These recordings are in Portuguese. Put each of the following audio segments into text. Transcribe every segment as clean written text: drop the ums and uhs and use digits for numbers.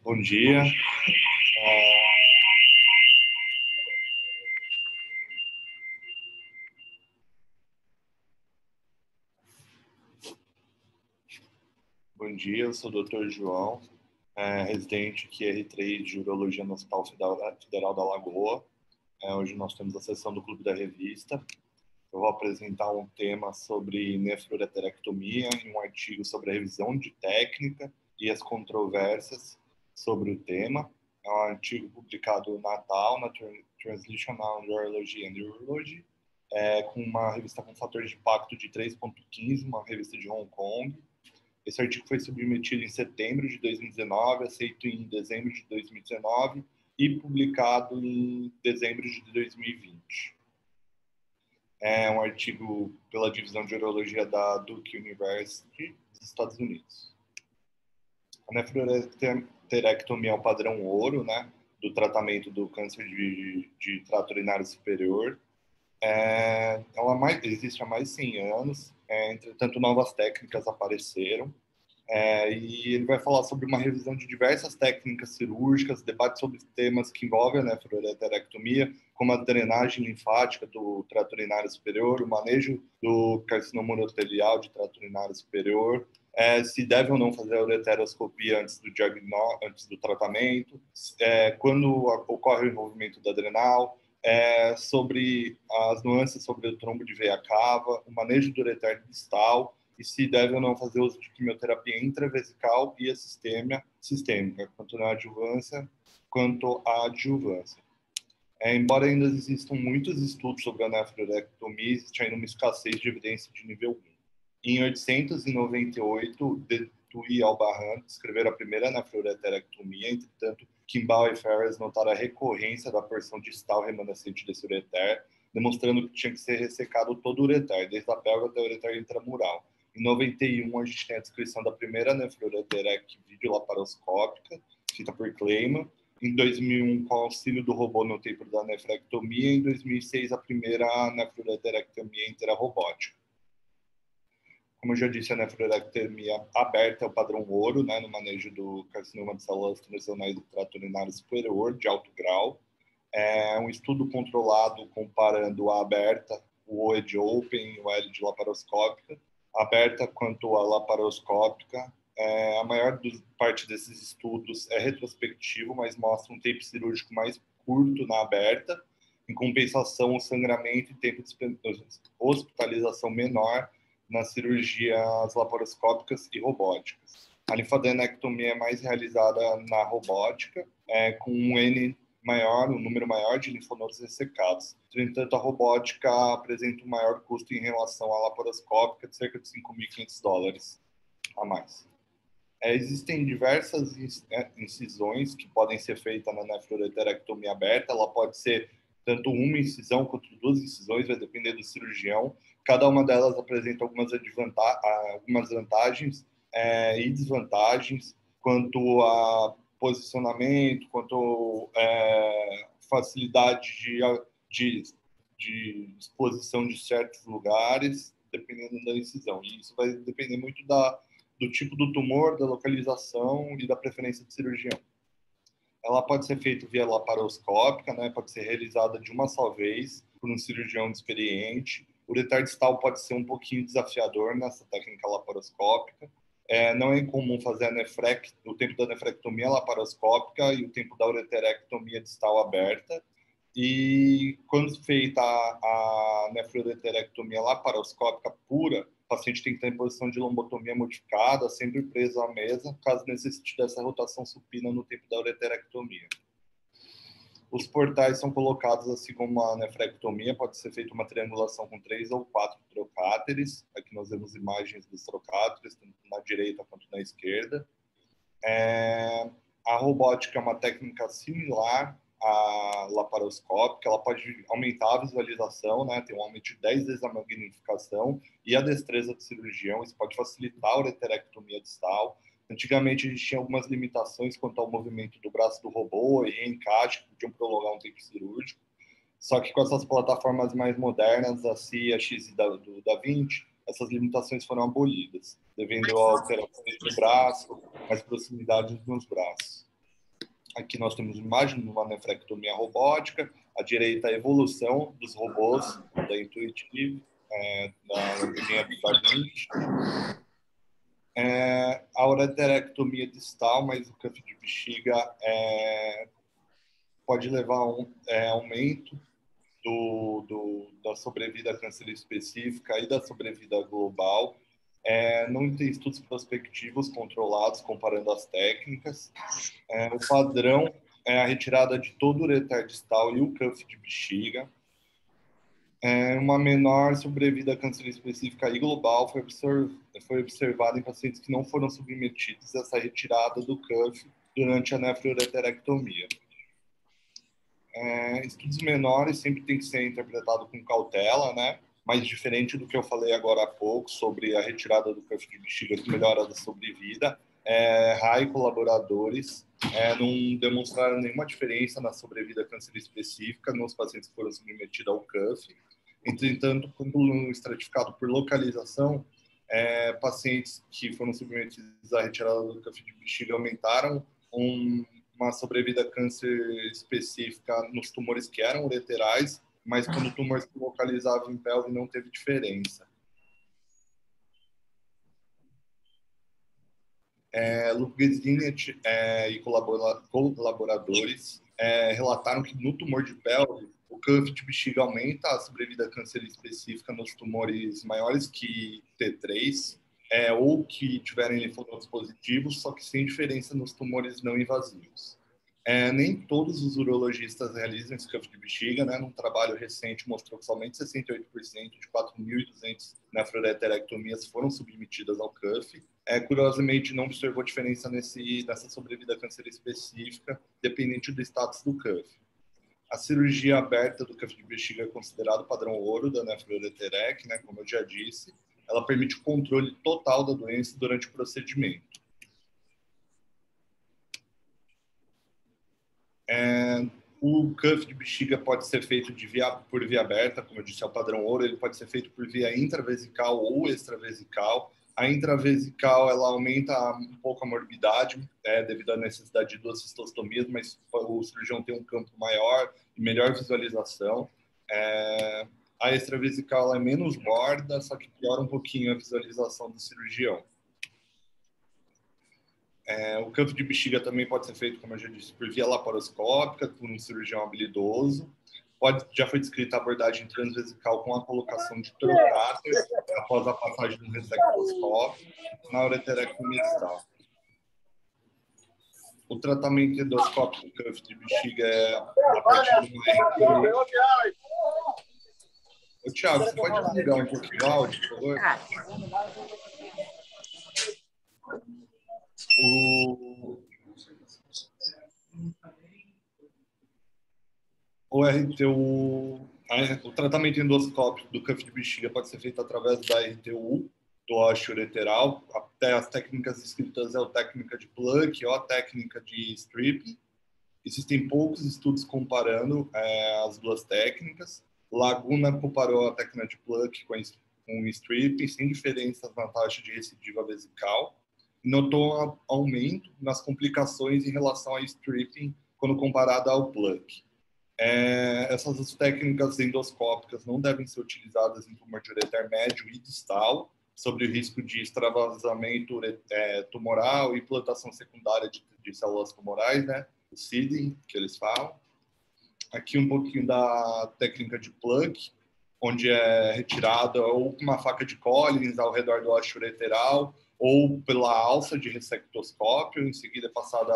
Bom dia. Bom dia, eu sou o Dr. João, residente aqui R3 de Urologia no Hospital Federal da Lagoa. Hoje nós temos a sessão do Clube da Revista. Eu vou apresentar um tema sobre nefroureterectomia e um artigo sobre a revisão de técnica e as controvérsias sobre o tema. É um artigo publicado na TAU, na Translational Urology and Urology, com uma revista com fator de impacto de 3.15, uma revista de Hong Kong. Esse artigo foi submetido em setembro de 2019, aceito em dezembro de 2019 e publicado em dezembro de 2020. É um artigo pela divisão de urologia da Duke University dos Estados Unidos. A nefroureterectomia é o padrão ouro, né, do tratamento do câncer de trato urinário superior. Ela existe há mais de 100 anos, entretanto novas técnicas apareceram. E ele vai falar sobre uma revisão de diversas técnicas cirúrgicas, debate sobre temas que envolvem a nefroureterectomia, como a drenagem linfática do trato urinário superior, o manejo do carcinoma urotelial de trato urinário superior, se deve ou não fazer a ureteroscopia antes do tratamento, quando ocorre o envolvimento da adrenal, sobre as nuances sobre o trombo de veia cava, o manejo do ureter distal, e se deve ou não fazer uso de quimioterapia intravesical e sistêmica, tanto na adjuvância quanto a adjuvância. Embora ainda existam muitos estudos sobre a nefrourerectomia, existe ainda uma escassez de evidência de nível 1. Em 1898, Detu e Albahan descreveram a primeira nefroureterectomia, entretanto, Kimball e Ferris notaram a recorrência da porção distal remanescente desse ureter, demonstrando que tinha que ser ressecado todo o ureter, desde a pelva até o ureter intramural. Em 91, a gente tem a descrição da primeira nefroureterec videolaparoscópica, feita por Kleiman. Em 2001, com o auxílio do robô no tempo da nefrectomia. Em 2006, a primeira nefroureterectomia interarrobótica. Como eu já disse, a nefrourerectomia aberta é o padrão ouro, né, no manejo do carcinoma de células transicionais do trato urinário superior, de alto grau. É um estudo controlado comparando a aberta, o OE open e o L de laparoscópica. Aberta quanto a laparoscópica. A maior parte desses estudos é retrospectivo, mas mostra um tempo cirúrgico mais curto na aberta. Em compensação, o sangramento e tempo de hospitalização menor nas cirurgias laparoscópicas e robóticas. A linfadenectomia é mais realizada na robótica, com um número maior de linfonodos ressecados. No entanto, a robótica apresenta um maior custo em relação à laparoscópica, de cerca de $5.500 a mais. Existem diversas incisões que podem ser feitas na nefroureterectomia aberta. Ela pode ser tanto uma incisão quanto duas incisões, vai depender do cirurgião. Cada uma delas apresenta algumas vantagens e desvantagens quanto a posicionamento, quanto facilidade de exposição de certos lugares, dependendo da incisão. E isso vai depender muito do tipo do tumor, da localização e da preferência do cirurgião. Ela pode ser feita via laparoscópica, né? Pode ser realizada de uma só vez por um cirurgião experiente. O ureter distal pode ser um pouquinho desafiador nessa técnica laparoscópica. Não é incomum fazer o tempo da nefrectomia laparoscópica e o tempo da ureterectomia distal aberta. E quando feita a nefroureterectomia laparoscópica pura, o paciente tem que estar em posição de lombotomia modificada, sempre preso à mesa, caso necessite dessa rotação supina no tempo da ureterectomia. Os portais são colocados assim como a nefrectomia, pode ser feita uma triangulação com 3 ou 4 trocáteres. Aqui nós vemos imagens dos trocáteres, tanto na direita quanto na esquerda. A robótica é uma técnica similar à laparoscópica, ela pode aumentar a visualização, né? Tem um aumento de 10 vezes a magnificação e a destreza do cirurgião. Isso pode facilitar a ureterectomia distal. Antigamente, a gente tinha algumas limitações quanto ao movimento do braço do robô e encaixe, que podiam prolongar um tempo cirúrgico. Só que com essas plataformas mais modernas, a CIA, X e do Da Vinci, essas limitações foram abolidas, devendo a alterações do braço, mais proximidade nos braços. Aqui nós temos imagem de uma nefrectomia robótica, à direita a evolução dos robôs da Intuitive, da linha da Vinci. A ureterectomia distal, mas o cuff de bexiga pode levar a um aumento da sobrevida cancerígena específica e da sobrevida global. Não tem estudos prospectivos controlados comparando as técnicas. O padrão é a retirada de todo o ureter distal e o cuff de bexiga. Uma menor sobrevida cancerígena específica e global foi observada em pacientes que não foram submetidos a essa retirada do cuff durante a nefroureterectomia. Estudos menores sempre tem que ser interpretado com cautela, né? Mas diferente do que eu falei agora há pouco sobre a retirada do cuff de bexiga que melhora a sobrevida, Rai e colaboradores não demonstraram nenhuma diferença na sobrevida cancerígena específica nos pacientes que foram submetidos ao cuff. Entretanto, quando estratificado por localização, pacientes que foram submetidos à retirada do cuff de bexiga aumentaram uma sobrevida câncer específica nos tumores que eram ureterais, mas quando o tumor se localizava em pelve não teve diferença. Lupguezzini e colaboradores relataram que no tumor de pelve, o cuff de bexiga aumenta a sobrevida câncer específica nos tumores maiores que T3, ou que tiverem linfonodos positivos, só que sem diferença nos tumores não invasivos. Nem todos os urologistas realizam esse cuff de bexiga, né? Num trabalho recente mostrou que somente 68% de 4.200 nefroureterectomias foram submetidas ao cuff. Curiosamente, não observou diferença nessa sobrevida câncer específica, dependente do status do cuff. A cirurgia aberta do cuff de bexiga é considerado padrão ouro da nefroureterec, né? Como eu já disse. Ela permite o controle total da doença durante o procedimento. O cuff de bexiga pode ser feito por via aberta, como eu disse, é o padrão ouro. Ele pode ser feito por via intravesical ou extravesical. A intravesical ela aumenta um pouco a morbidade, devido à necessidade de 2 cistostomias, mas o cirurgião tem um campo maior e melhor visualização. A extravesical ela é menos morda, só que piora um pouquinho a visualização do cirurgião. O cuff de bexiga também pode ser feito, como eu já disse, por via laparoscópica, por um cirurgião habilidoso. Já foi descrita a abordagem transvesical com a colocação de trocáter após a passagem do resectoscópio na ureterectomia distal. O tratamento endoscópico do cuff de bexiga é a partir de uma RTU. Ô, Thiago, você pode desligar um pouquinho o áudio, por favor? O RTU, o tratamento endoscópico do cuff de bexiga pode ser feito através da RTU, do ósseo ureteral. Até as técnicas descritas é a técnica de plug ou a técnica de stripping. Existem poucos estudos comparando as duas técnicas. Laguna comparou a técnica de plug com stripping, sem diferenças na taxa de recidiva vesical. Notou um aumento nas complicações em relação a stripping quando comparada ao plug. Essas técnicas endoscópicas não devem ser utilizadas em tumor de ureter médio e distal, sobre o risco de extravasamento tumoral e implantação secundária de células tumorais, né? O seeding, que eles falam. Aqui um pouquinho da técnica de plug, onde é retirada ou com uma faca de Collins ao redor do ósseo ureteral, ou pela alça de ressectoscópio, em seguida é passada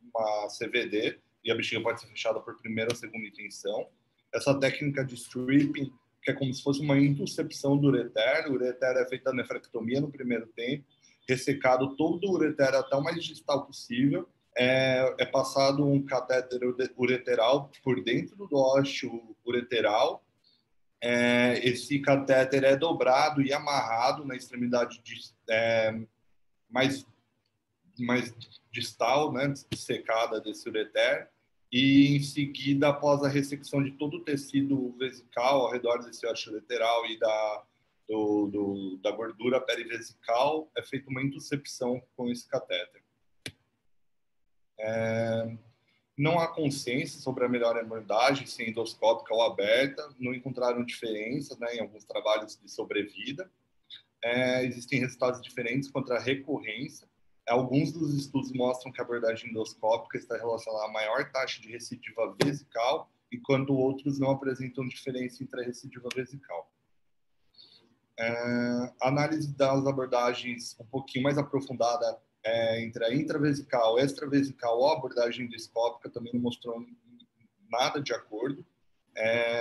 uma CVD, e a bexiga pode ser fechada por primeira ou segunda intenção. Essa técnica de stripping, que é como se fosse uma intuscepção do ureter. O ureter é feita a nefrectomia no primeiro tempo, ressecado todo o ureter até o mais distal possível. É passado um catéter ureteral por dentro do ósseo ureteral. Esse catéter é dobrado e amarrado na extremidade mais distal, né, secada desse ureter, e em seguida, após a ressecção de todo o tecido vesical ao redor desse ósseo ureteral e da gordura perivesical, é feita uma intuscepção com esse catéter. Não há consenso sobre a melhor abordagem, se endoscópica ou aberta, não encontraram diferença, né, em alguns trabalhos de sobrevida. Existem resultados diferentes quanto à recorrência. Alguns dos estudos mostram que a abordagem endoscópica está relacionada a maior taxa de recidiva vesical, enquanto outros não apresentam diferença entre a recidiva vesical. Análise das abordagens um pouquinho mais aprofundada entre a intravesical, extravesical ou a abordagem endoscópica também não mostrou nada de acordo.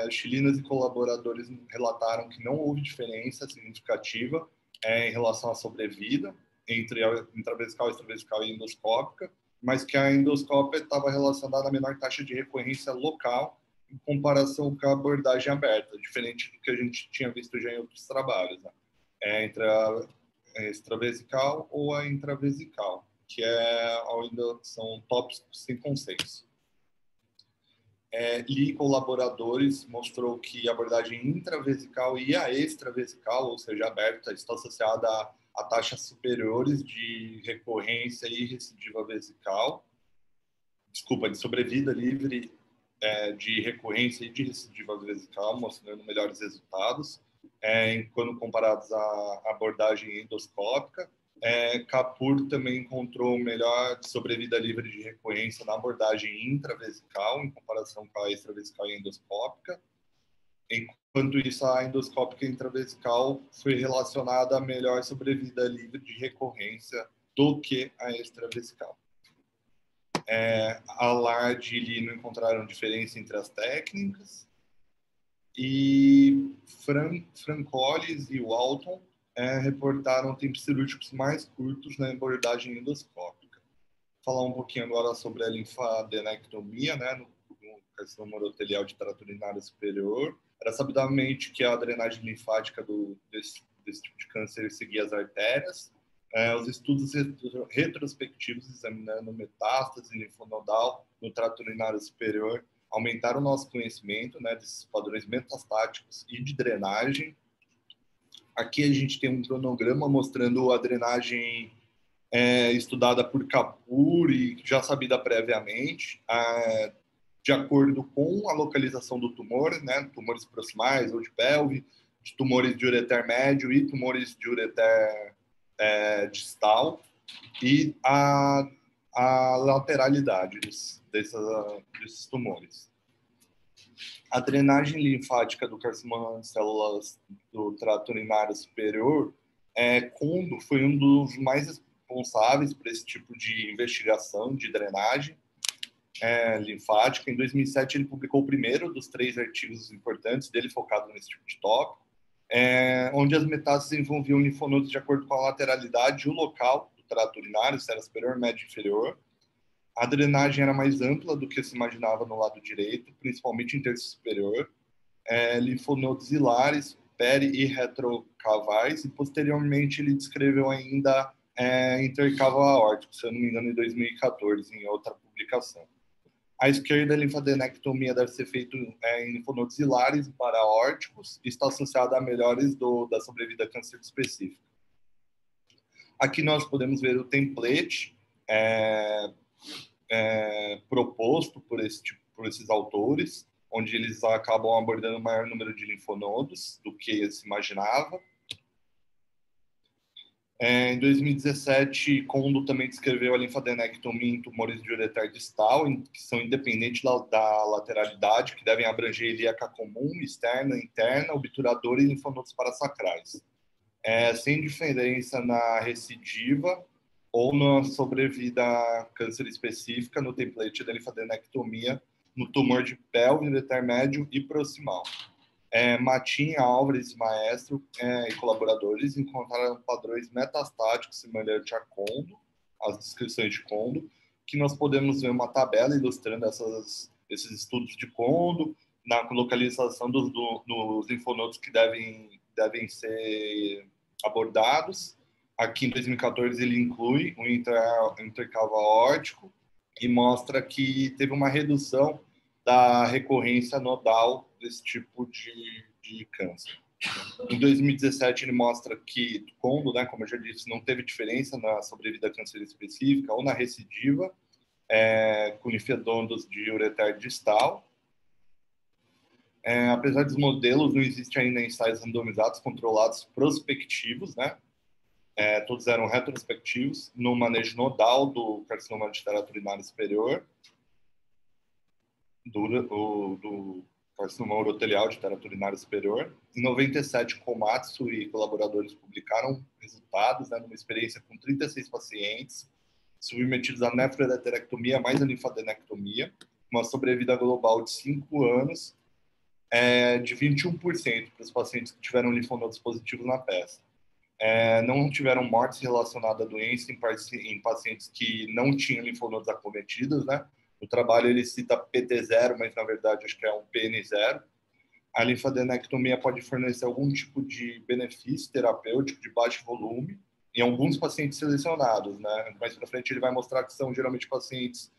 Chilinas e colaboradores relataram que não houve diferença significativa em relação à sobrevida entre a intravesical, extravesical e endoscópica, mas que a endoscópica estava relacionada à menor taxa de recorrência local em comparação com a abordagem aberta, diferente do que a gente tinha visto já em outros trabalhos, né? Entre a extravesical ou a intravesical, que ainda são tópicos sem consenso. Lee e colaboradores mostrou que a abordagem intravesical e a extravesical, ou seja, aberta, está associada a taxas superiores de recorrência e recidiva vesical, de sobrevida livre de recorrência e de recidiva vesical, mostrando melhores resultados, quando comparados à abordagem endoscópica. Kapur também encontrou melhor sobrevida livre de recorrência na abordagem intravesical, em comparação com a extravesical e endoscópica. Enquanto isso, a endoscópica e intravesical foi relacionada a melhor sobrevida livre de recorrência do que a extravesical. A Lard e Lee não encontraram diferença entre as técnicas. E Francolis e Walton reportaram tempos cirúrgicos mais curtos na abordagem endoscópica. Vou falar um pouquinho agora sobre a linfadenectomia, né, no carcinoma urotelial de trato urinário superior. Era sabidamente que a drenagem linfática desse tipo de câncer seguia as artérias. Os estudos retrospectivos examinando metástase linfonodal no trato urinário superior aumentaram o nosso conhecimento, né, desses padrões metastáticos e de drenagem. Aqui a gente tem um cronograma mostrando a drenagem estudada por Kapur e já sabida previamente, de acordo com a localização do tumor, né, tumores proximais ou de pelve, de tumores de ureter médio e tumores de ureter distal, e a lateralidade desses tumores. A drenagem linfática do carcinoma de células do trato urinário superior, Kondo foi um dos mais responsáveis por esse tipo de investigação de drenagem linfática. Em 2007, ele publicou o primeiro dos 3 artigos importantes dele focado nesse tipo de tópico, onde as metástases envolviam linfonodos de acordo com a lateralidade e o local do trato urinário, se era superior, médio e inferior. A drenagem era mais ampla do que se imaginava no lado direito, principalmente em terço superior. Linfonodos hilares, peri e retrocavais, e posteriormente ele descreveu ainda intercavo aórtico, se eu não me engano, em 2014, em outra publicação. À esquerda, a linfadenectomia deve ser feita em linfonodos hilares e paraórticos e está associada a melhores da sobrevida a câncer específico. Aqui nós podemos ver o template proposto por esses autores, onde eles acabam abordando o maior número de linfonodos do que se imaginava. Em 2017, Kondo também descreveu a linfadenectomia em tumores de ureter distal, que são independentes da lateralidade, que devem abranger ilíaca comum, externa, interna, obturadora e linfonodos parasacrais. Sem diferença na recidiva ou na sobrevida a câncer específica no template da linfadenectomia no tumor de pelve, ureter médio e proximal. Matin, Álvares, Maestro e colaboradores encontraram padrões metastáticos semelhantes a Kondo, as descrições de Kondo, que nós podemos ver uma tabela ilustrando esses estudos de Kondo, na localização dos linfonodos que devem ser abordados. Aqui em 2014 ele inclui um intercavo aórtico e mostra que teve uma redução da recorrência nodal desse tipo de câncer. Em 2017 ele mostra que Kondo, né, como eu já disse, não teve diferença na sobrevida a câncer específica ou na recidiva, com linfonodos de ureter distal. Apesar dos modelos, não existe ainda ensaios randomizados, controlados, prospectivos, né? Todos eram retrospectivos no manejo nodal do carcinoma de trato urinário superior, do carcinoma urotelial de trato urinário superior. Em 97, Komatsu e colaboradores publicaram resultados, né, numa experiência com 36 pacientes submetidos à nefroureterectomia mais a linfadenectomia, uma sobrevida global de 5 anos, de 21% para os pacientes que tiveram linfonodos positivos na peça. Não tiveram mortes relacionadas à doença em pacientes que não tinham linfonodos acometidos, né? O trabalho ele cita PT0, mas na verdade acho que é um PN0. A linfadenectomia pode fornecer algum tipo de benefício terapêutico de baixo volume em alguns pacientes selecionados, né? Mais para frente ele vai mostrar que são geralmente pacientes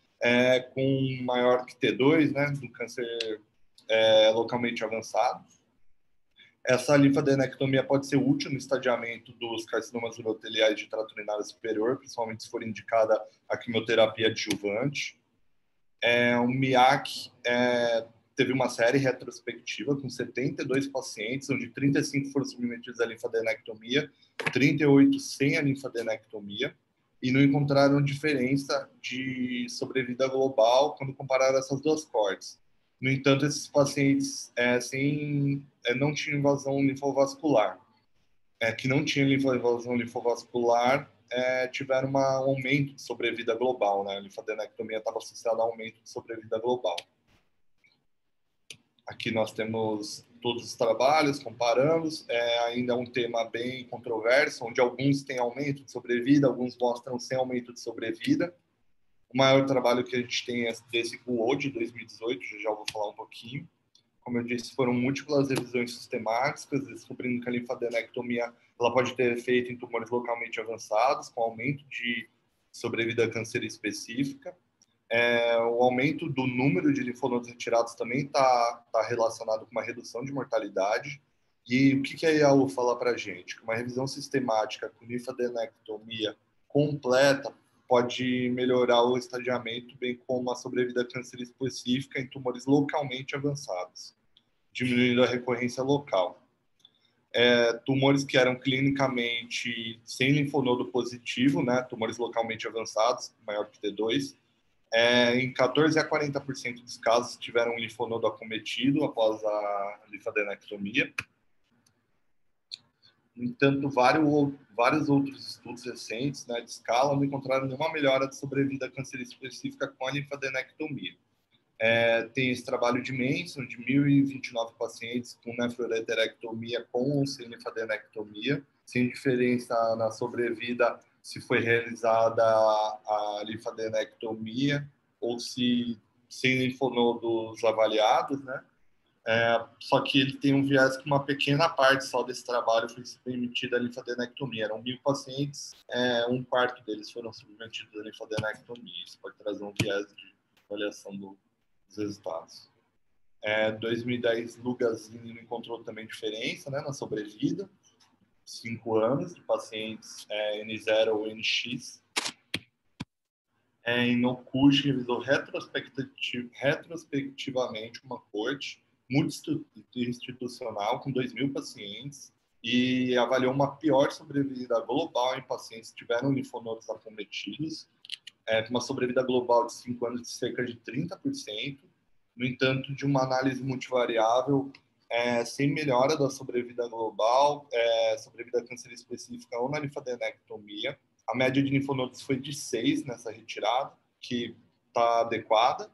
com maior que T2, né? Do câncer localmente avançado. Essa linfadenectomia pode ser útil no estadiamento dos carcinomas uroteliais de trato urinário superior, principalmente se for indicada a quimioterapia adjuvante. O MIAC teve uma série retrospectiva com 72 pacientes, onde 35 foram submetidos à linfadenectomia, 38 sem a linfadenectomia, e não encontraram diferença de sobrevida global quando compararam essas duas cortes. No entanto, esses pacientes não tinham invasão linfovascular, que não tinham invasão linfovascular, tiveram um aumento de sobrevida global, né? A linfadenectomia estava associada a aumento de sobrevida global. Aqui nós temos todos os trabalhos, comparamos, ainda é um tema bem controverso, onde alguns têm aumento de sobrevida, alguns mostram sem aumento de sobrevida. O maior trabalho que a gente tem é desse QO de 2018, já vou falar um pouquinho. Como eu disse, foram múltiplas revisões sistemáticas, descobrindo que a linfadenectomia ela pode ter efeito em tumores localmente avançados, com aumento de sobrevida câncer específica. O aumento do número de linfonodos retirados também está relacionado com uma redução de mortalidade. E o que a IAU fala para a gente? Que uma revisão sistemática com linfadenectomia completa pode melhorar o estadiamento, bem como a sobrevida câncer específica em tumores localmente avançados, diminuindo a recorrência local. Tumores que eram clinicamente sem linfonodo positivo, né, tumores localmente avançados, maior que T2, em 14 a 40% dos casos tiveram um linfonodo acometido após a linfadenectomia. No entanto, vários outros estudos recentes, né, de escala não encontraram nenhuma melhora de sobrevida câncer específica com a linfadenectomia. Tem esse trabalho de Manson, de 1.029 pacientes com nefroureterectomia com ou sem linfadenectomia, sem diferença na sobrevida se foi realizada a linfadenectomia ou se sem linfonodos avaliados, né? Só que ele tem um viés que uma pequena parte só desse trabalho foi submetida à linfadenectomia. Eram 1.000 pacientes, um quarto deles foram submetidos à linfadenectomia. Isso pode trazer um viés de avaliação dos resultados. 2010, Lugazini encontrou também diferença, né, na sobrevida, 5 anos de pacientes N0 ou NX. Em Nokush, revisou retrospectivamente uma corte multi-institucional com 2.000 pacientes e avaliou uma pior sobrevida global em pacientes que tiveram linfonodos acometidos, com uma sobrevida global de 5 anos de cerca de 30%. No entanto, de uma análise multivariável, sem melhora da sobrevida global, sobrevida câncer específica ou na linfadenectomia. A média de linfonodos foi de 6 nessa retirada, que está adequada,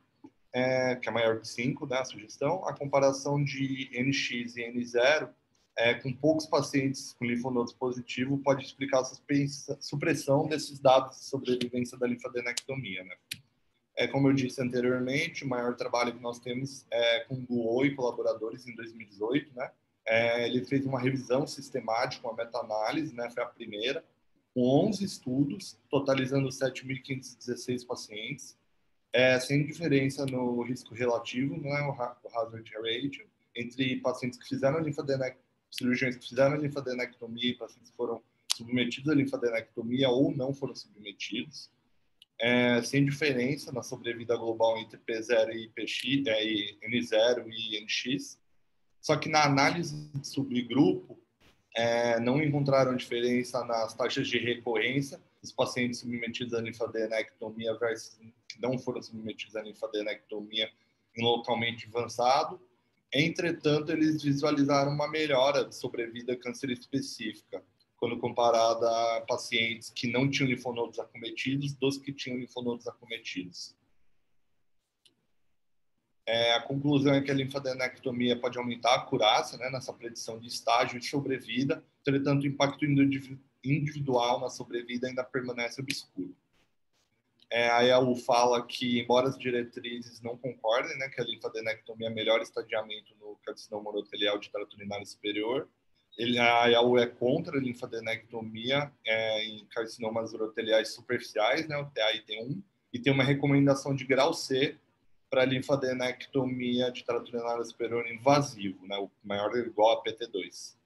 que é maior que 5, né, a sugestão. A comparação de NX e N0, com poucos pacientes com linfonodos positivos, pode explicar a supressão desses dados de sobrevivência da linfadenectomia, né? Como eu disse anteriormente, o maior trabalho que nós temos é com o Guo e colaboradores em 2018, né? Ele fez uma revisão sistemática, uma meta-análise, né? Foi a primeira, com 11 estudos, totalizando 7.516 pacientes, sem diferença no risco relativo, né? O hazard ratio, entre pacientes que fizeram cirurgiões que fizeram a linfadenectomia e pacientes que foram submetidos à linfadenectomia ou não foram submetidos. sem diferença na sobrevida global entre P0 e PX, e N0 e NX. Só que na análise de subgrupo, não encontraram diferença nas taxas de recorrência dos pacientes submetidos à linfadenectomia versus que não foram submetidos à linfadenectomia em localmente avançado. Entretanto, eles visualizaram uma melhora de sobrevida câncer específica, quando comparada a pacientes que não tinham linfonodos acometidos dos que tinham linfonodos acometidos. A conclusão é que a linfadenectomia pode aumentar a acurácia, né, nessa predição de estágio de sobrevida, entretanto, o impacto individual na sobrevida ainda permanece obscuro. A EAU fala que, embora as diretrizes não concordem, né, que a linfadenectomia melhora o estadiamento no carcinoma urotelial de trato urinário superior, a EAU é contra a linfadenectomia em carcinomas uroteliais superficiais, né, o TA e T1, e tem uma recomendação de grau C para linfadenectomia de trato urinário superior invasivo, né, o maior ou igual a PT2.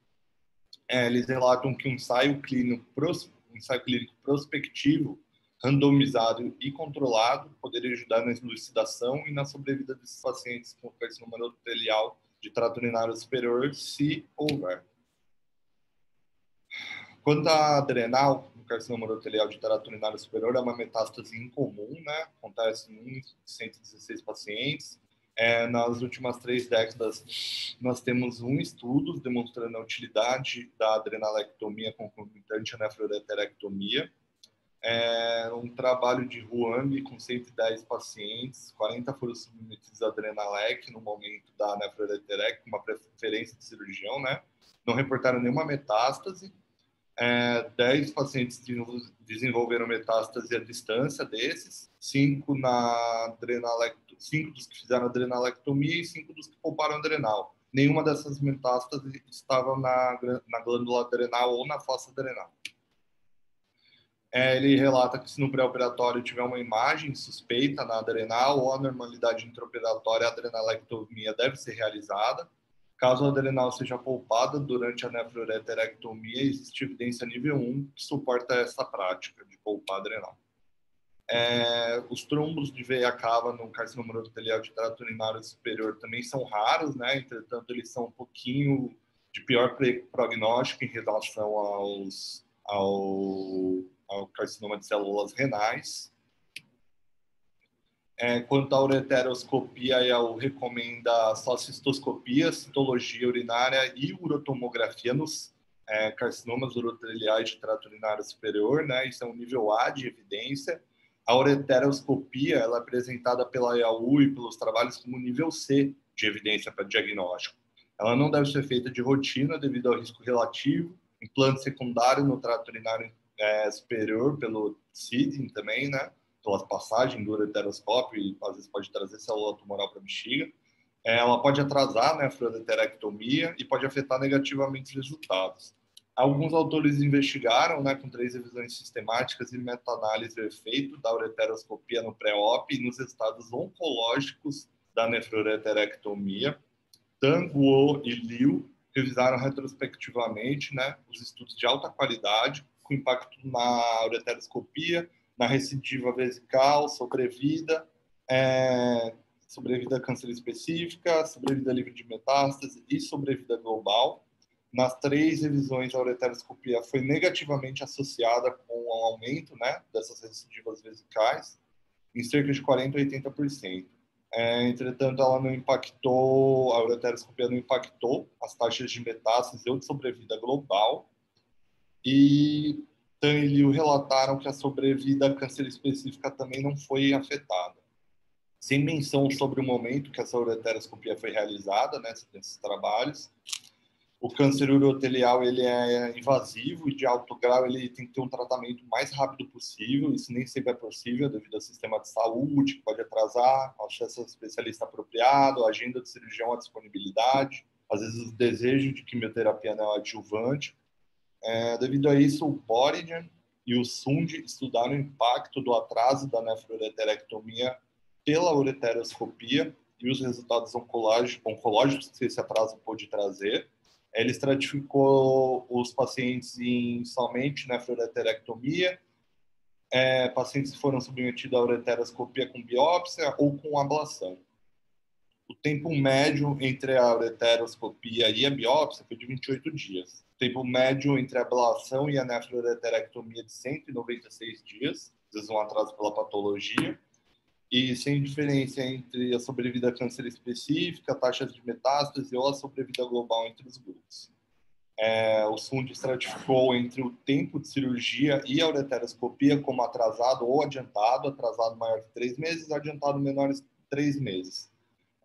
Eles relatam que um ensaio clínico prospectivo, randomizado e controlado, poderia ajudar na elucidação e na sobrevida desses pacientes com carcinoma urotelial de trato urinário superior, se houver. Quanto à adrenal, no carcinoma urotelial de trato urinário superior, é uma metástase incomum, né? Acontece em 1 em 116 pacientes. Nas últimas 3 décadas, nós temos estudo demonstrando a utilidade da adrenalectomia concomitante à nefroureterectomia. Um trabalho de Huang com 110 pacientes, 40 foram submetidos a adrenalec no momento da nefroureterec, com uma preferência de cirurgião, né? Não reportaram nenhuma metástase. 10 pacientes desenvolveram metástase à distância desses, 5 dos que fizeram adrenalectomia e 5 dos que pouparam adrenal. Nenhuma dessas metástases estava na glândula adrenal ou na fossa adrenal. Ele relata que se no pré-operatório tiver uma imagem suspeita na adrenal ou anormalidade intraoperatória, a adrenalectomia deve ser realizada. Caso a adrenal seja poupada durante a nefroureterectomia, existe evidência nível 1 que suporta essa prática de poupar adrenal. Os trombos de veia cava no carcinoma urotelial de trato urinário superior também são raros, né? Entretanto, eles são um pouquinho de pior prognóstico em relação ao carcinoma de células renais. Quanto à ureteroscopia, a EAU recomenda só cistoscopia, citologia urinária e urotomografia nos carcinomas uroteliais de trato urinário superior, né? Isso é um nível A de evidência. A ureteroscopia ela é apresentada pela EAU e pelos trabalhos como nível C de evidência para diagnóstico. Ela não deve ser feita de rotina devido ao risco relativo, implante secundário no trato urinário superior pelo seeding também, né? Pelas passagens do ureteroscópio e às vezes pode trazer célula tumoral para a bexiga. Ela pode atrasar a nefroureterectomia e pode afetar negativamente os resultados. Alguns autores investigaram, né, com 3 revisões sistemáticas e meta-análise do efeito da ureteroscopia no pré-op e nos resultados oncológicos da nefroureterectomia. Tang, Guo e Liu revisaram retrospectivamente, né, os estudos de alta qualidade com impacto na ureteroscopia, na recidiva vesical, sobrevida câncer específica, sobrevida livre de metástase e sobrevida global. Nas 3 revisões, a ureteroscopia foi negativamente associada com o aumento, né, dessas recidivas vesicais, em cerca de 40% a 80%. Entretanto, ela não impactou, a ureteroscopia não impactou as taxas de metástase ou de sobrevida global. E Tan e Liu relataram que a sobrevida câncer específica também não foi afetada. Sem menção sobre o momento que essa ureteroscopia foi realizada, né, nesses trabalhos. O câncer urotelial ele é invasivo e de alto grau ele tem que ter um tratamento o mais rápido possível. Isso nem sempre é possível devido ao sistema de saúde, que pode atrasar o acesso ao especialista apropriado, a agenda de cirurgião, a disponibilidade, às vezes o desejo de quimioterapia neoadjuvante. Devido a isso, o Boringer e o Sund estudaram o impacto do atraso da nefroureterectomia pela ureteroscopia e os resultados oncológicos que esse atraso pôde trazer. Ele estratificou os pacientes em somente nefroureterectomia, pacientes que foram submetidos à ureteroscopia com biópsia ou com ablação. O tempo médio entre a ureteroscopia e a biópsia foi de 28 dias. O tempo médio entre a ablação e a nefroureterectomia de 196 dias, às vezes um atraso pela patologia, e sem diferença entre a sobrevida a câncer específica, taxas de metástase ou a sobrevida global entre os grupos. O SUND estratificou entre o tempo de cirurgia e a ureteroscopia como atrasado ou adiantado, atrasado maior que 3 meses, adiantado menor que 3 meses.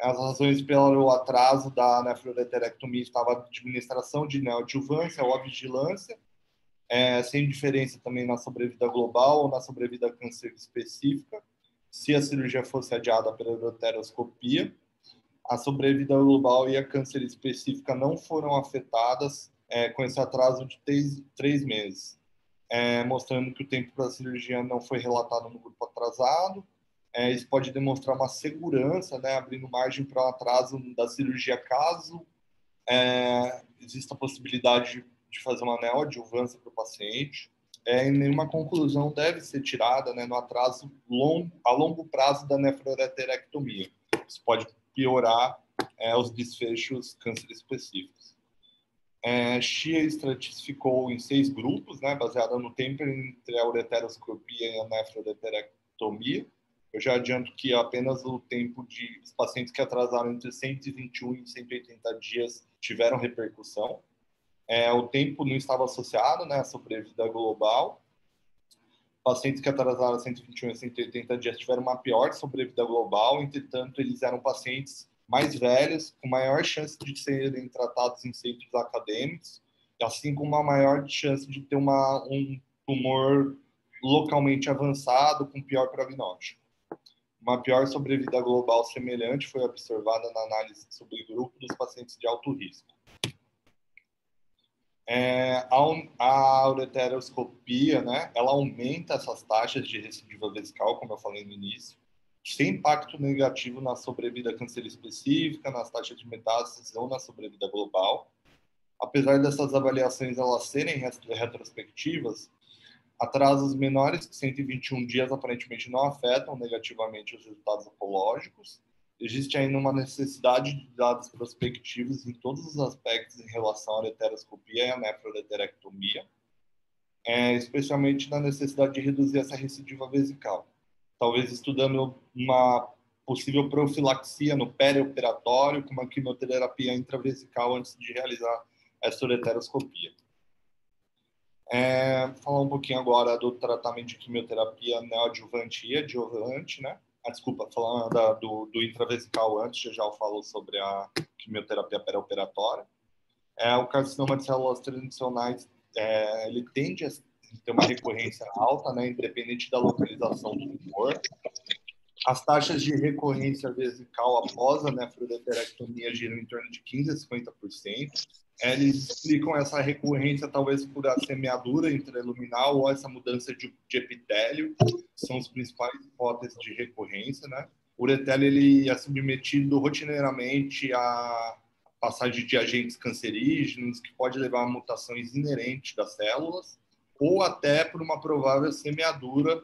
As razões pelo atraso da nefroureterectomia estavam a administração de neoadjuvância ou a vigilância, sem diferença também na sobrevida global ou na sobrevida câncer específica, se a cirurgia fosse adiada pela ureteroscopia. A sobrevida global e a câncer específica não foram afetadas com esse atraso de 3 meses, mostrando que o tempo para a cirurgia não foi relatado no grupo atrasado. Isso pode demonstrar uma segurança, né, abrindo margem para um atraso da cirurgia caso exista a possibilidade de fazer uma neoadjuvância para o paciente. E nenhuma conclusão deve ser tirada, né, no atraso a longo prazo da nefroureterectomia. Isso pode piorar os desfechos câncer específicos. Shea estratificou em 6 grupos, né, baseado no tempo entre a ureteroscopia e a nefroureterectomia. Eu já adianto que apenas o tempo de os pacientes que atrasaram entre 121 e 180 dias tiveram repercussão. O tempo não estava associado, né, à sobrevida global. Pacientes que atrasaram 121 a 180 dias tiveram uma pior sobrevida global, entretanto, eles eram pacientes mais velhos, com maior chance de serem tratados em centros acadêmicos, assim como uma maior chance de ter um tumor localmente avançado, com pior prognóstico. Uma pior sobrevida global semelhante foi observada na análise de subgrupo dos pacientes de alto risco. A ureteroscopia, né, ela aumenta essas taxas de recidiva vesical, como eu falei no início, sem impacto negativo na sobrevida câncer específica, nas taxas de metástases ou na sobrevida global. Apesar dessas avaliações elas serem retrospectivas, atrasos menores que 121 dias aparentemente não afetam negativamente os resultados oncológicos. Existe ainda uma necessidade de dados prospectivos em todos os aspectos em relação à ureteroscopia e à nefroureterectomia, especialmente na necessidade de reduzir essa recidiva vesical. Talvez estudando uma possível profilaxia no perioperatório com uma quimioterapia intravesical antes de realizar essa ureteroscopia. Falar um pouquinho agora do tratamento de quimioterapia neoadjuvante e adjuvante, né? Desculpa, falando do intravesical antes, já eu falo sobre a quimioterapia perioperatória. O carcinoma de células transicionais, ele tende a ter uma recorrência alta, né, independente da localização do tumor. As taxas de recorrência vesical após a nefroureterectomia giram em torno de 15% a 50%. Eles explicam essa recorrência talvez por a semeadura intraluminal ou essa mudança de epitélio, são as principais hipóteses de recorrência, né? O uretélio ele é submetido rotineiramente à passagem de agentes cancerígenos, que pode levar a mutações inerentes das células, ou até por uma provável semeadura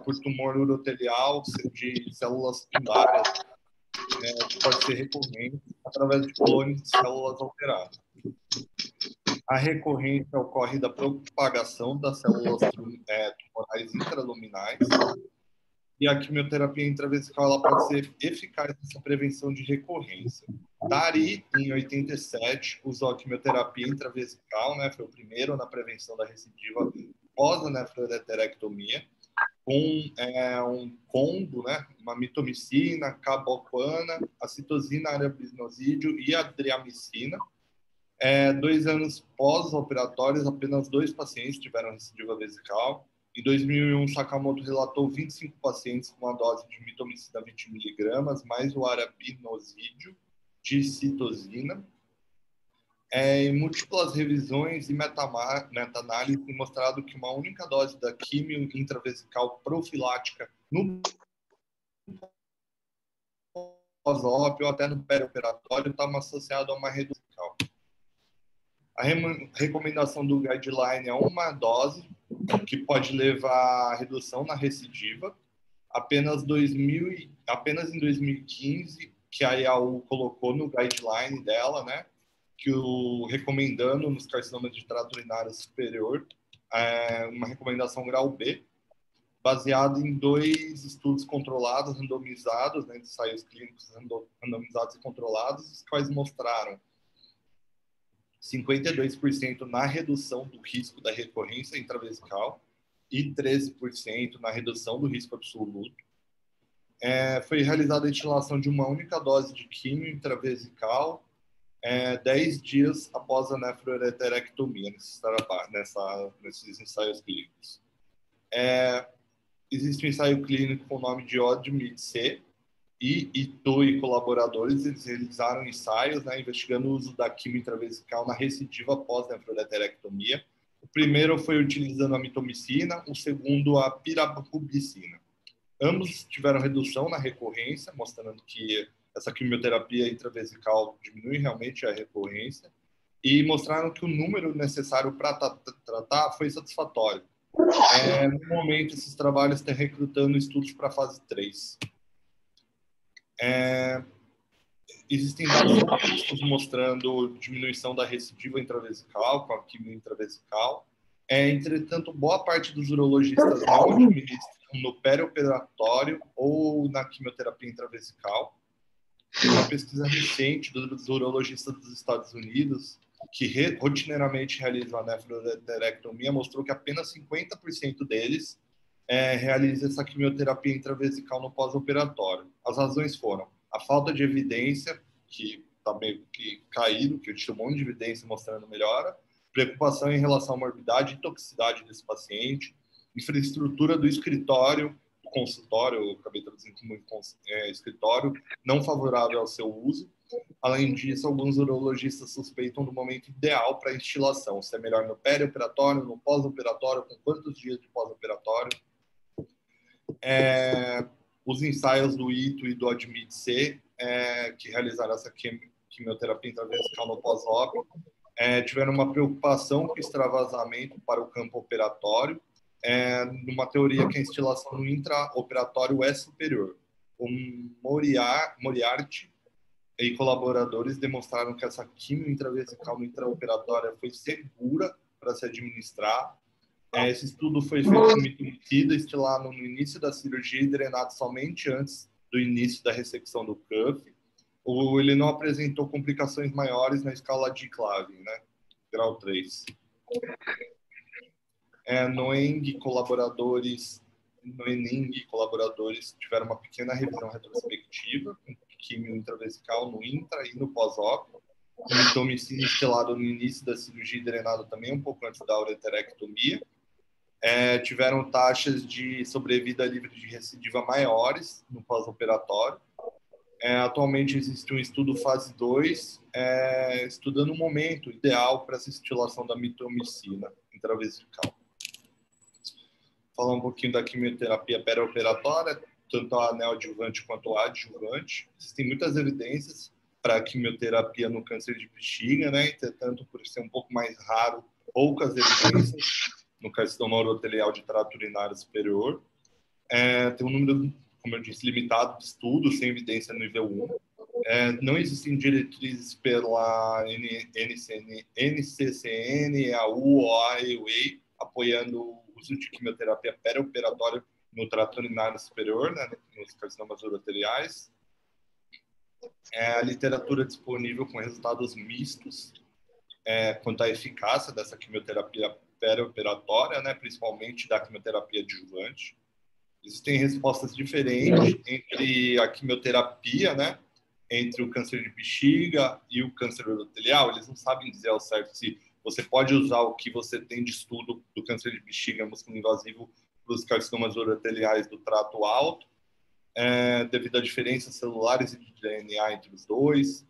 por tumor urotelial de células secundárias, que pode ser recorrente através de clones de células alteradas. A recorrência ocorre da propagação das células tumorais intraluminais, e a quimioterapia intravesical ela pode ser eficaz nessa prevenção de recorrência. Dari, em 87, usou a quimioterapia intravesical, né, foi o primeiro na prevenção da recidiva pós a nefroureterectomia, com um combo, né, uma mitomicina, carboquana, acitosina, arabisnosídeo e adriamicina. 2 anos pós-operatórios, apenas 2 pacientes tiveram recidiva vesical. Em 2001, Sakamoto relatou 25 pacientes com uma dose de mitomicina 20 mg, mais o arabinozídeo de citosina. Em múltiplas revisões e meta-análise tem mostrado que uma única dose da quimio intravesical profilática no pós-op ou até no perioperatório está associado a uma redução. A recomendação do guideline é uma dose o que pode levar à redução na recidiva. Apenas em 2015, que a IAU colocou no guideline dela, né, que recomendando nos carcinomas de trato urinário superior, uma recomendação grau B, baseado em 2 estudos controlados, randomizados, né, ensaios clínicos randomizados e controlados, os quais mostraram 52% na redução do risco da recorrência intravesical e 13% na redução do risco absoluto. Foi realizada a instilação de uma única dose de químio intravesical 10 dias após a nefroureterectomia, nesses ensaios clínicos. Existe um ensaio clínico com o nome de ODMIT-C, e Ito e colaboradores, eles realizaram ensaios, né, investigando o uso da químio intravesical na recidiva após nefroureterectomia. O primeiro foi utilizando a mitomicina, o segundo a pirapubicina. Ambos tiveram redução na recorrência, mostrando que essa quimioterapia intravesical diminui realmente a recorrência, e mostraram que o número necessário para tratar foi satisfatório. No momento, esses trabalhos estão recrutando estudos para a fase 3. Existem dados robustos mostrando diminuição da recidiva intravesical com a quimio intravesical. Entretanto, boa parte dos urologistas não administram no perioperatório ou na quimioterapia intravesical. Uma pesquisa recente dos urologistas dos Estados Unidos, que rotineiramente realizam a nefroureterectomia, mostrou que apenas 50% deles realiza essa quimioterapia intravesical no pós-operatório. As razões foram a falta de evidência, que está meio que caído, que tinha um monte de evidência mostrando melhora, preocupação em relação à morbidade e toxicidade desse paciente, infraestrutura do escritório, do consultório, eu acabei traduzindo como escritório, não favorável ao seu uso. Além disso, alguns urologistas suspeitam do momento ideal para a instilação, se é melhor no perioperatório, no pós-operatório, com quantos dias de pós-operatório. Os ensaios do ITO e do ADMIT-C, que realizaram essa quimioterapia intravesical no pós-op, tiveram uma preocupação com o extravasamento para o campo operatório, numa teoria que a instilação no intraoperatório é superior. O Moriarty e colaboradores demonstraram que essa quimio intravesical no intraoperatório foi segura para se administrar. Esse estudo foi feito com mitomicida, instilado no início da cirurgia e drenado somente antes do início da ressecção do cuff. Ele não apresentou complicações maiores na escala de Clavin, né? Grau 3. Noening e colaboradores tiveram uma pequena revisão retrospectiva, com químio intravesical no intra e no pós-op, com mitomicina instilado no início da cirurgia e drenado também um pouco antes da ureterectomia. Tiveram taxas de sobrevida livre de recidiva maiores no pós-operatório. Atualmente existe um estudo fase 2, estudando o momento ideal para essa instilação da mitomicina intravesical. Falar um pouquinho da quimioterapia perioperatória, tanto a neoadjuvante quanto a adjuvante. Existem muitas evidências para a quimioterapia no câncer de bexiga, né? Entretanto, por ser um pouco mais raro, poucas evidências no carcinoma urotelial de trato urinário superior. Tem um número, como eu disse, limitado de estudos, sem evidência no nível 1. Não existem diretrizes pela NCCN, a UOA e UEI, apoiando o uso de quimioterapia perioperatória no trato urinário superior, né, nos carcinomas uroteliais. A literatura disponível com resultados mistos quanto à eficácia dessa quimioterapia perioperatória, né, principalmente da quimioterapia adjuvante. Existem respostas diferentes entre a quimioterapia, né, entre o câncer de bexiga e o câncer urotelial. Eles não sabem dizer ao certo se você pode usar o que você tem de estudo do câncer de bexiga músculo invasivo para os carcinomas uroteliais do trato alto, devido a diferenças celulares e de DNA entre os dois.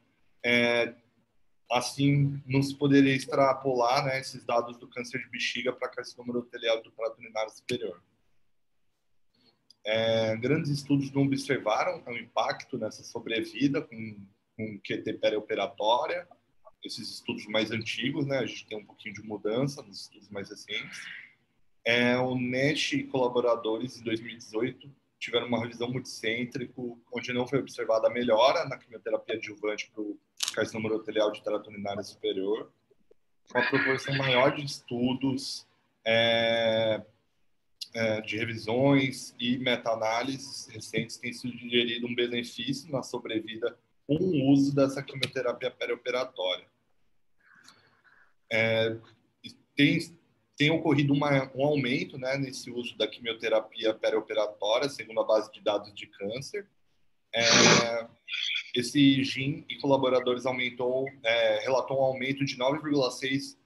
Assim, não se poderia extrapolar, né, esses dados do câncer de bexiga para carcinoma urotelial do trato urinário superior. Grandes estudos não observaram o impacto nessa sobrevida com QT perioperatória. Esses estudos mais antigos, né, a gente tem um pouquinho de mudança nos estudos mais recentes. O NESH e colaboradores, em 2018, tiveram uma revisão multicêntrico, onde não foi observada melhora na quimioterapia adjuvante para o carcinoma urotelial de trato urinário superior, com uma proporção maior de estudos, de revisões e meta-análises recentes têm sugerido um benefício na sobrevida com o uso dessa quimioterapia perioperatória. Tem ocorrido um aumento, né, nesse uso da quimioterapia perioperatória, segundo a base de dados de câncer. Esse GIM e colaboradores relatou um aumento de 9,6%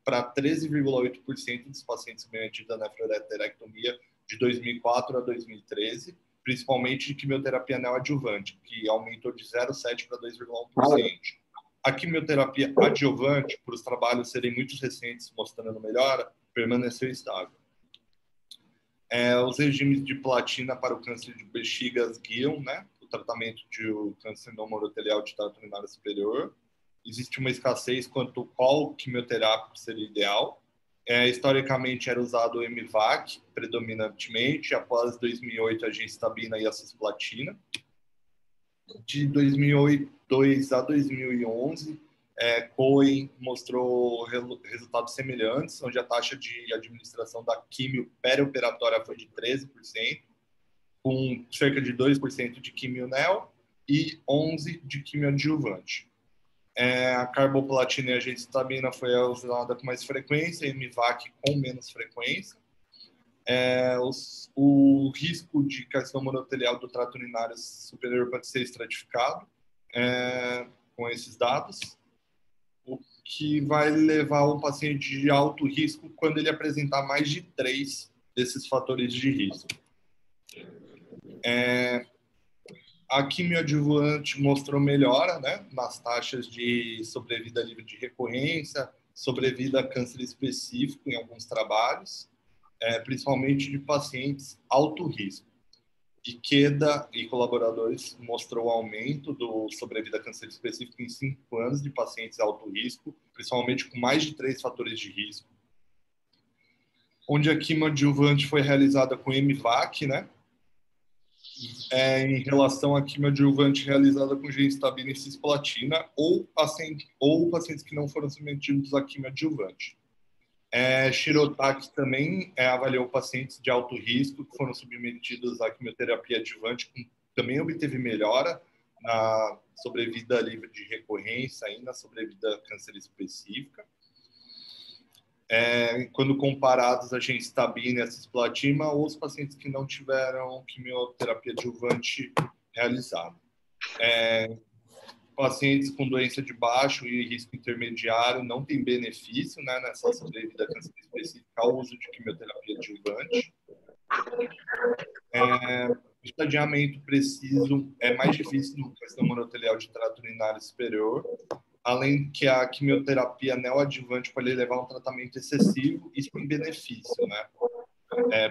para 13,8% dos pacientes submetidos à nefroureterectomia de 2004 a 2013, principalmente de quimioterapia neoadjuvante, que aumentou de 0,7% para 2,1%. A quimioterapia adjuvante, por os trabalhos serem muito recentes mostrando melhora, permaneceu estável. Os regimes de platina para o câncer de bexigas guiam, né, o tratamento do carcinoma urotelial de trato urinário superior. Existe uma escassez quanto qual quimioterápico seria ideal. Historicamente era usado o MVAC predominantemente, após 2008 a gemcitabina e a cisplatina. De 2002 a 2011, Cohen mostrou resultados semelhantes, onde a taxa de administração da quimio perioperatória foi de 13%, com cerca de 2% de quimio-neo e 11% de quimio-adjuvante. A carboplatina e a gemcitabina foi usada com mais frequência, e MVAC com menos frequência. O risco de carcinoma urotelial do trato urinário superior pode ser estratificado com esses dados, o que vai levar o paciente de alto risco quando ele apresentar mais de 3 desses fatores de risco. A quimioadjuvante mostrou melhora, né, nas taxas de sobrevida livre de recorrência, sobrevida a câncer específico em alguns trabalhos, principalmente de pacientes alto risco. Ikeda e colaboradores mostrou aumento do sobrevida a câncer específico em 5 anos de pacientes alto risco, principalmente com mais de 3 fatores de risco. Onde a quimioadjuvante foi realizada com MVAC, né? Em relação à quimioadjuvante realizada com gemcitabina e cisplatina ou pacientes que não foram submetidos à quimioadjuvante. Shirotaki também avaliou pacientes de alto risco que foram submetidos à quimioterapia adjuvante, também obteve melhora na sobrevida livre de recorrência e na sobrevida câncer específica. Quando comparados a gemcitabina e a cisplatina, os pacientes que não tiveram quimioterapia adjuvante realizada. Pacientes com doença de baixo e risco intermediário não tem benefício, né, nessa sobrevida câncer específica ao uso de quimioterapia adjuvante. O estadiamento preciso é mais difícil no carcinoma urotelial de trato urinário superior, além que a quimioterapia neoadjuvante pode levar a um tratamento excessivo e sem benefício, né?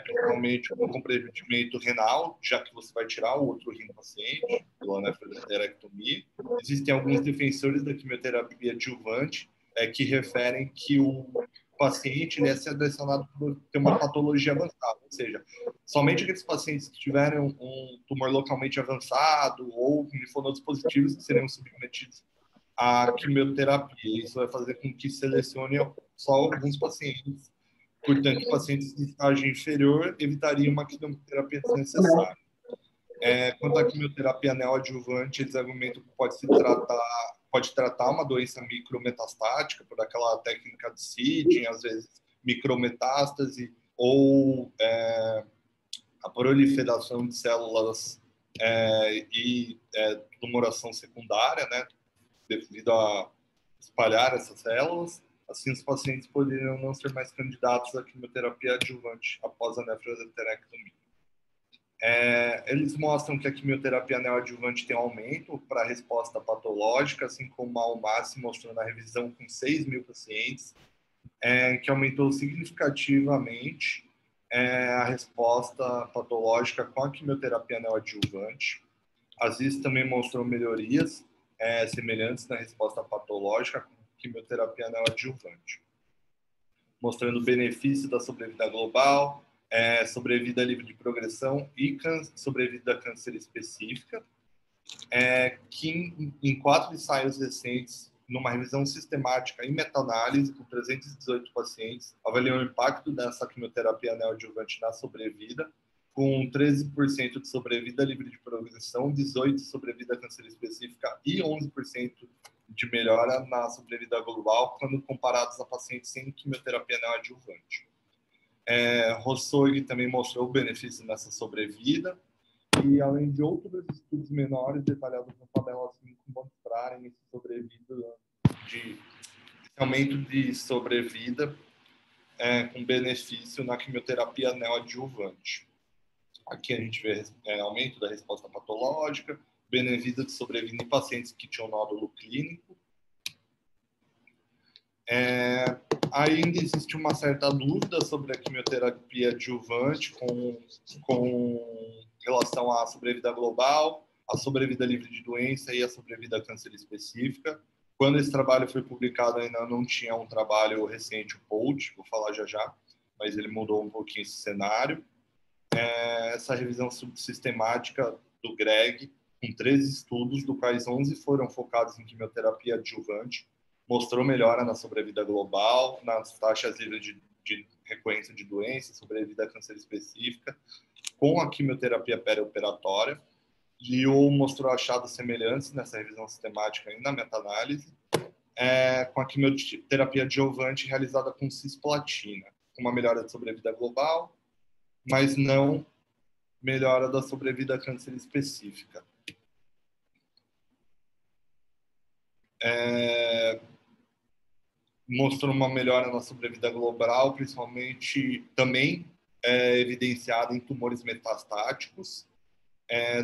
Principalmente com comprometimento renal, já que você vai tirar o outro rim do paciente, pela nefroureterectomia. Existem alguns defensores da quimioterapia adjuvante que referem que o paciente é selecionado por ter uma patologia avançada, ou seja, somente aqueles pacientes que tiverem um tumor localmente avançado ou linfonodos positivos que seriam submetidos à quimioterapia. Isso vai fazer com que selecione só alguns pacientes. Portanto, pacientes de estágio inferior evitariam uma quimioterapia desnecessária. Quanto à quimioterapia neoadjuvante, eles argumentam que pode tratar uma doença micrometastática por aquela técnica de seeding, às vezes micrometástase, ou a proliferação de células e tumoração secundária, né, devido a espalhar essas células. Assim, os pacientes poderiam não ser mais candidatos à quimioterapia adjuvante após a nefroureterectomia. Eles mostram que a quimioterapia neoadjuvante tem aumento para a resposta patológica, assim como a UMAS mostrou na revisão com 6.000 pacientes, que aumentou significativamente a resposta patológica com a quimioterapia neoadjuvante. A ZIS também mostrou melhorias semelhantes na resposta patológica com quimioterapia neoadjuvante. mostrando o benefício da sobrevida global, sobrevida livre de progressão e sobrevida câncer específica, que em 4 ensaios recentes, numa revisão sistemática e meta-análise com 318 pacientes, avaliou o impacto dessa quimioterapia neoadjuvante na sobrevida, com 13% de sobrevida livre de progressão, 18% de sobrevida câncer específica e 11% de melhora na sobrevida global, quando comparados a pacientes sem quimioterapia neoadjuvante. Rossog também mostrou o benefício nessa sobrevida, e além de outros estudos menores detalhados na tabela 5 mostrarem esse aumento de sobrevida com benefício na quimioterapia neoadjuvante. Aqui a gente vê aumento da resposta patológica, benefício de sobrevida em pacientes que tinham nódulo clínico. Ainda existe uma certa dúvida sobre a quimioterapia adjuvante com relação à sobrevida global, a sobrevida livre de doença e a sobrevida câncer específica. Quando esse trabalho foi publicado, ainda não tinha um trabalho recente, o POLT, vou falar já, mas ele mudou um pouquinho esse cenário. Essa revisão sistemática do GREG, com 13 estudos, do quais 11 foram focados em quimioterapia adjuvante, mostrou melhora na sobrevida global, nas taxas livres de recorrência de doença, sobrevida a câncer específica, com a quimioterapia perioperatória, e mostrou achados semelhantes nessa revisão sistemática e na meta-análise, com a quimioterapia adjuvante realizada com cisplatina, com uma melhora de sobrevida global, mas não melhora da sobrevida a câncer específica. Mostrou uma melhora na sobrevida global, principalmente também evidenciada em tumores metastáticos.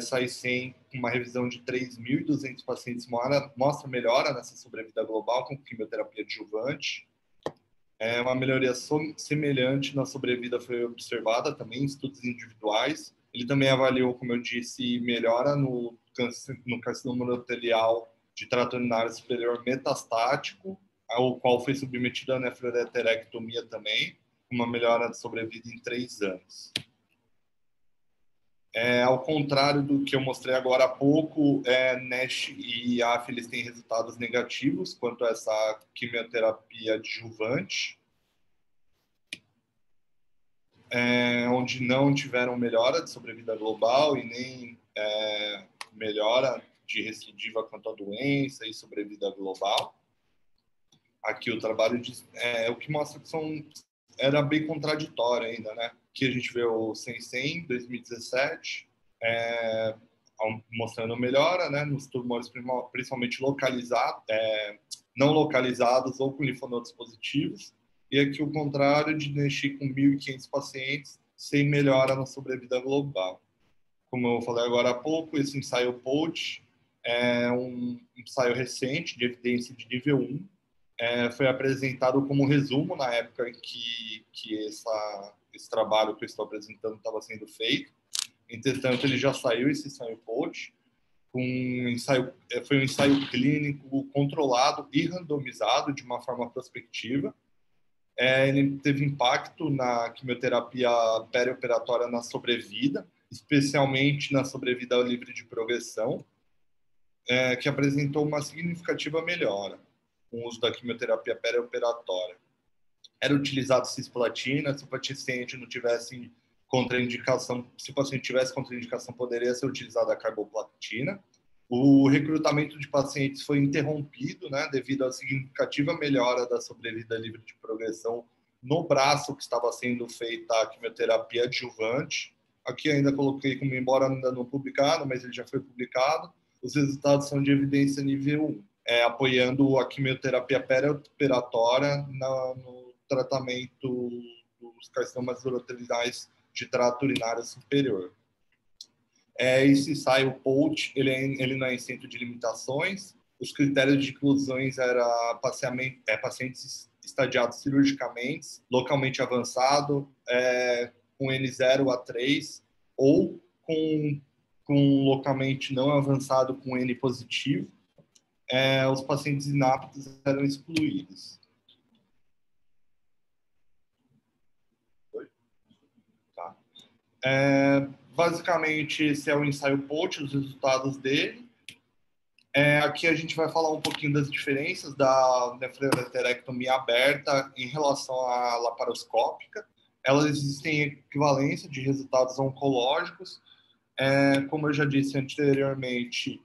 SAI-100, uma revisão de 3.200 pacientes, mostra melhora nessa sobrevida global com quimioterapia adjuvante. Uma melhoria semelhante na sobrevida foi observada também em estudos individuais. Ele também avaliou, como eu disse, melhora no carcinoma urotelial de trato urinário superior metastático, ao qual foi submetido a nefroterectomia também, uma melhora de sobrevida em 3 anos. Ao contrário do que eu mostrei agora há pouco, NASH e AF eles têm resultados negativos quanto a essa quimioterapia adjuvante, onde não tiveram melhora de sobrevida global e nem melhora de recidiva quanto à doença e sobrevida global. Aqui o trabalho o que mostra que era bem contraditório ainda, né? Aqui a gente vê o SAI-100, 2017, mostrando melhora, né, nos tumores principalmente localizados, não localizados ou com linfonodos positivos. E aqui o contrário de NASH com 1.500 pacientes sem melhora na sobrevida global. Como eu falei agora há pouco, esse ensaio POLT é um ensaio recente de evidência de nível 1. Foi apresentado como resumo na época em que esse trabalho que eu estou apresentando estava sendo feito. Entretanto, ele já saiu, esse ensaio POLT, foi um ensaio clínico controlado e randomizado de uma forma prospectiva. Ele teve impacto na quimioterapia perioperatória na sobrevida, especialmente na sobrevida livre de progressão, que apresentou uma significativa melhora com o uso da quimioterapia perioperatória. Era utilizado cisplatina, se o paciente não tivesse contraindicação, se o paciente tivesse contraindicação, poderia ser utilizada a carboplatina. O recrutamento de pacientes foi interrompido, né, devido à significativa melhora da sobrevida livre de progressão no braço que estava sendo feita a quimioterapia adjuvante. Aqui ainda coloquei, como embora ainda não publicado, mas ele já foi publicado. Os resultados são de evidência nível 1, apoiando a quimioterapia perioperatória no tratamento dos carcinomas uroteliais de trato urinário superior. Esse ensaio POLT, ele não é isento de limitações. Os critérios de inclusões eram pacientes estadiados cirurgicamente, localmente avançado, com N0 a 3, ou com localmente não avançado com N positivo. Os pacientes inaptos eram excluídos. Basicamente, esse é o ensaio POTE, os resultados dele. Aqui a gente vai falar um pouquinho das diferenças da nefroureterectomia aberta em relação à laparoscópica. Elas existem em equivalência de resultados oncológicos. Como eu já disse anteriormente,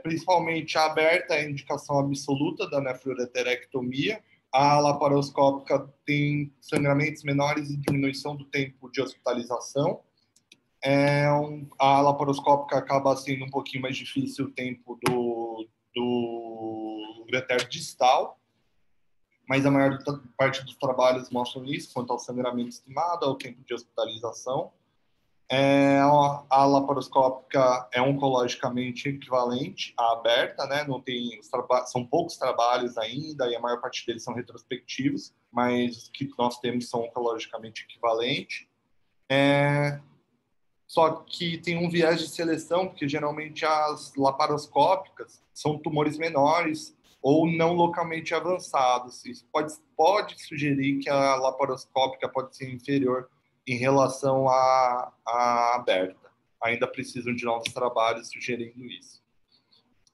principalmente a aberta é a indicação absoluta da nefroureterectomia. A laparoscópica tem sangramentos menores e diminuição do tempo de hospitalização. A laparoscópica acaba sendo um pouquinho mais difícil o tempo do ureter distal, mas a maior parte dos trabalhos mostram isso, quanto ao sangramento estimado, ao tempo de hospitalização. A laparoscópica é oncologicamente equivalente à aberta, né? Não tem, são poucos trabalhos ainda, e a maior parte deles são retrospectivos, mas os que nós temos são oncologicamente equivalentes. Só que tem um viés de seleção, porque geralmente as laparoscópicas são tumores menores ou não localmente avançados. Isso pode sugerir que a laparoscópica pode ser inferior em relação à aberta. Ainda precisam de novos trabalhos sugerindo isso.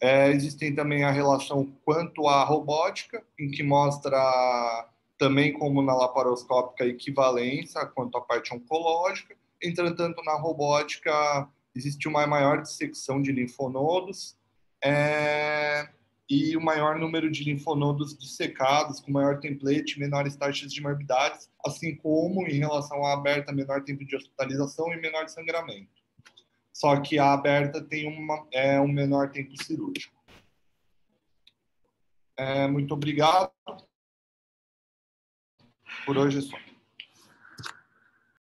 Existem também a relação quanto à robótica, em que mostra também, como na laparoscópica, equivalência quanto à parte oncológica. Entretanto, na robótica, existe uma maior dissecção de linfonodos e o maior número de linfonodos dissecados, com maior template, menores taxas de morbidade, assim como, em relação à aberta, menor tempo de hospitalização e menor sangramento. Só que a aberta tem um menor tempo cirúrgico. Muito obrigado. Por hoje é só.